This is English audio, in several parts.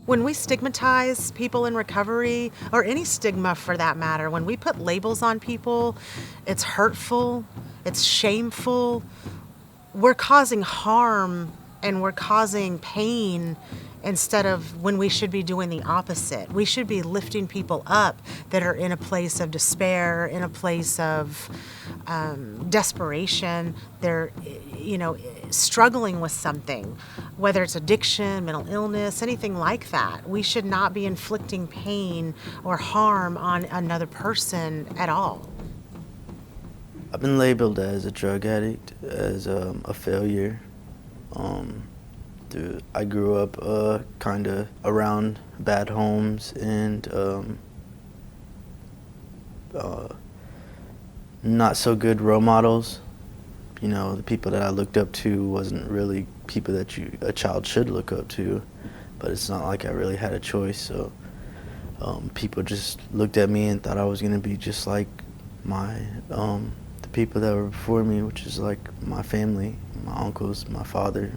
When we stigmatize people in recovery, or any stigma for that matter, when we put labels on people, it's hurtful, it's shameful, we're causing harm and we're causing pain instead of when we should be doing the opposite. We should be lifting people up that are in a place of despair, in a place of desperation. They're, struggling with something, whether it's addiction, mental illness, anything like that. We should not be inflicting pain or harm on another person at all. I've been labeled as a drug addict, as a failure. I grew up kind of around bad homes and not so good role models. The people that I looked up to wasn't really people that a child should look up to, but it's not like I really had a choice. So people just looked at me and thought I was going to be just like the people that were before me, which is like my family, my uncles, my father,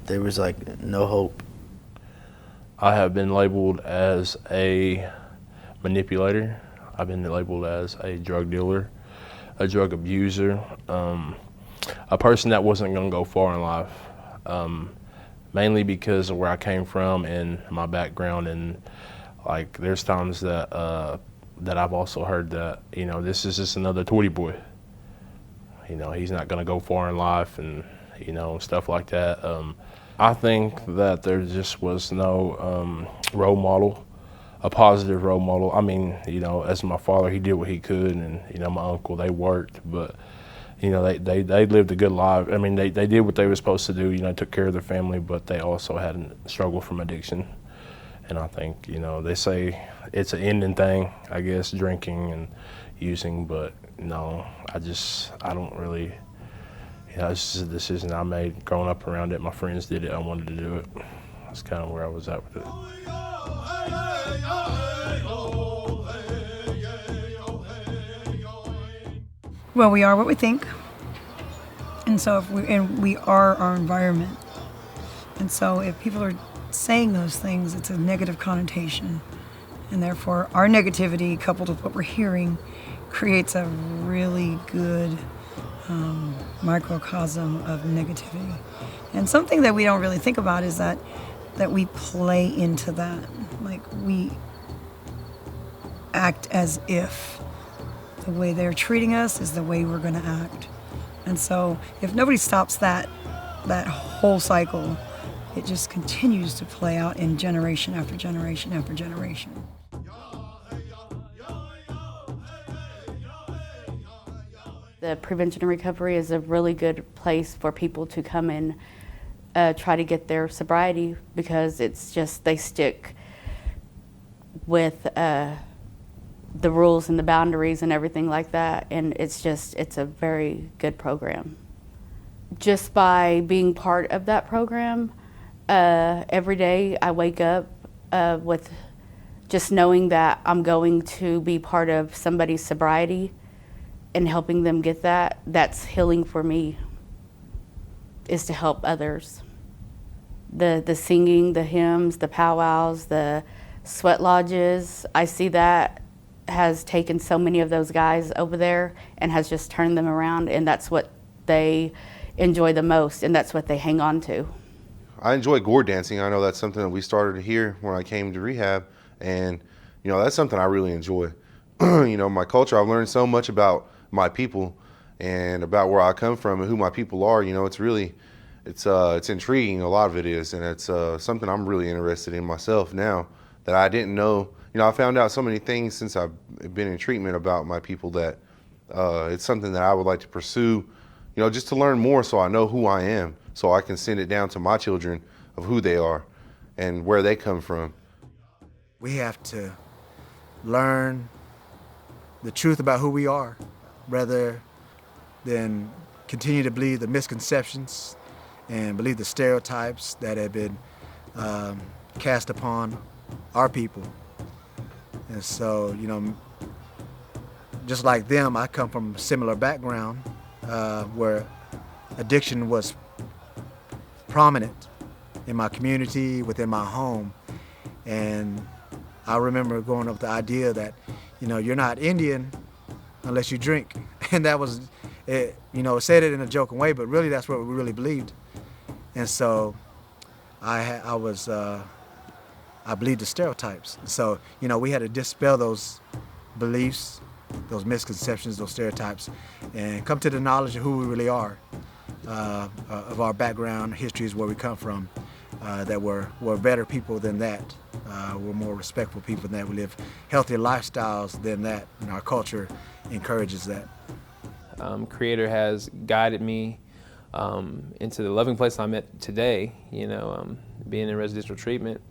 there was like no hope. I have been labeled as a manipulator. I've been labeled as a drug dealer, a drug abuser, a person that wasn't going to go far in life, mainly because of where I came from and my background. And like, there's times that I've also heard that, this is just another Tweety boy. He's not going to go far in life and, stuff like that. I think that there just was no role model, a positive role model. I mean, as my father, he did what he could, and, my uncle, they worked, but, they lived a good life. I mean, they did what they were supposed to do, took care of their family, but they also had a struggle from addiction. And I think, they say it's an ending thing, I guess, drinking and using, but no, I don't really, it's just a decision I made growing up around it. My friends did it, I wanted to do it. That's kind of where I was at with it. Well, we are what we think, and so we are our environment. And so if people are saying those things, it's a negative connotation, and therefore our negativity coupled with what we're hearing creates a really good microcosm of negativity. And something that we don't really think about is that we play into that. Like, we act as if the way they're treating us is the way we're going to act. And so if nobody stops that whole cycle, it just continues to play out in generation after generation after generation. The prevention and recovery is a really good place for people to come and try to get their sobriety, because it's just, they stick with the rules and the boundaries and everything like that, and it's a very good program. Just by being part of that program, every day I wake up with just knowing that I'm going to be part of somebody's sobriety and helping them get that's healing for me, is to help others. The singing, the hymns, the powwows, the sweat lodges, I see that has taken so many of those guys over there and has just turned them around, and that's what they enjoy the most, and that's what they hang on to. I enjoy gourd dancing. I know that's something that we started here when I came to rehab, and that's something I really enjoy. My culture, I've learned so much about my people and about where I come from and who my people are. It's intriguing, a lot of it is, and it's something I'm really interested in myself now that I didn't know. I found out so many things since I've been in treatment about my people that it's something that I would like to pursue, just to learn more so I know who I am, so I can send it down to my children of who they are and where they come from. We have to learn the truth about who we are, rather than continue to believe the misconceptions and believe the stereotypes that have been cast upon our people. And so, just like them, I come from a similar background where addiction was prominent in my community, within my home. And I remember growing up with the idea that, you're not Indian unless you drink. And that was, it said it in a joking way, but really that's what we really believed. And so I believed the stereotypes. So, we had to dispel those beliefs, those misconceptions, those stereotypes, and come to the knowledge of who we really are, of our background, histories, where we come from, that we're better people than that. We're more respectful people than that. We live healthier lifestyles than that, and our culture encourages that. Creator has guided me into the loving place I'm at today, being in residential treatment.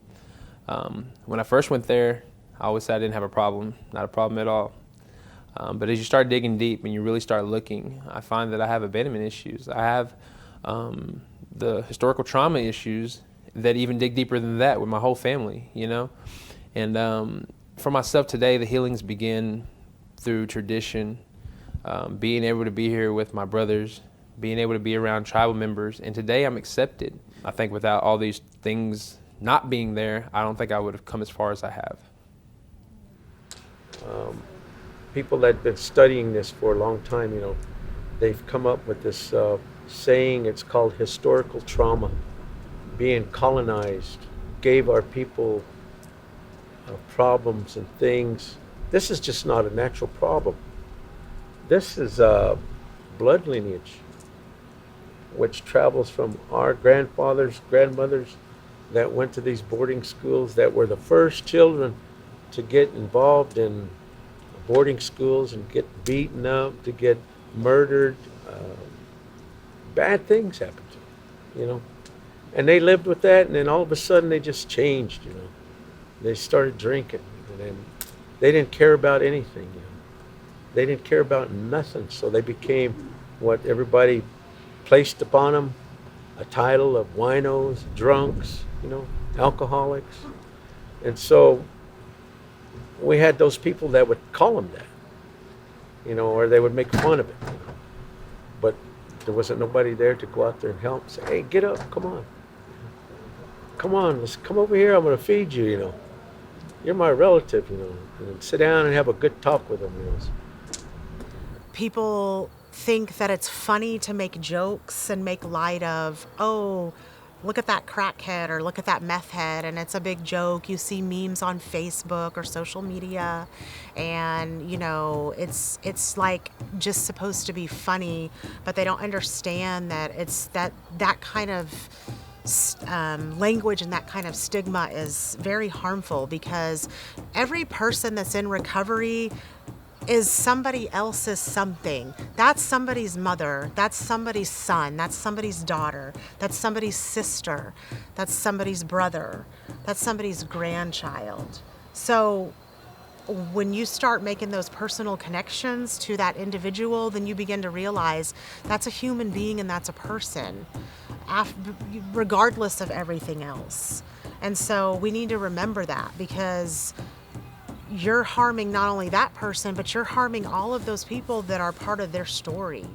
When I first went there, I always said I didn't have a problem, not a problem at all. But as you start digging deep and you really start looking, I find that I have abandonment issues. I have the historical trauma issues that even dig deeper than that with my whole family, And for myself today, the healings begin through tradition, being able to be here with my brothers, being able to be around tribal members, and today I'm accepted. I think without all these things not being there, I don't think I would have come as far as I have. People that have been studying this for a long time, they've come up with this saying, it's called historical trauma. Being colonized gave our people problems and things. This is just not a natural problem. This is blood lineage, which travels from our grandfathers, grandmothers that went to these boarding schools, that were the first children to get involved in boarding schools and get beaten up, to get murdered. Bad things happened to them, And they lived with that, and then all of a sudden they just changed, They started drinking, and then they didn't care about anything, They didn't care about nothing, so they became what everybody placed upon them, a title of winos, drunks, alcoholics. And so we had those people that would call them that, or they would make fun of it. But there wasn't nobody there to go out there and help, say, hey, get up, come on. Come on, let's come over here, I'm going to feed you, You're my relative, and sit down and have a good talk with them, People think that it's funny to make jokes and make light of, oh, look at that crackhead or look at that meth head, and it's a big joke. You see memes on Facebook or social media, and it's like just supposed to be funny, but they don't understand that it's that kind of language and that kind of stigma is very harmful, because every person that's in recovery is somebody else's something. That's somebody's mother, that's somebody's son, that's somebody's daughter, that's somebody's sister, that's somebody's brother, that's somebody's grandchild. So when you start making those personal connections to that individual, then you begin to realize that's a human being and that's a person, regardless of everything else. And so we need to remember that, because you're harming not only that person, but you're harming all of those people that are part of their story.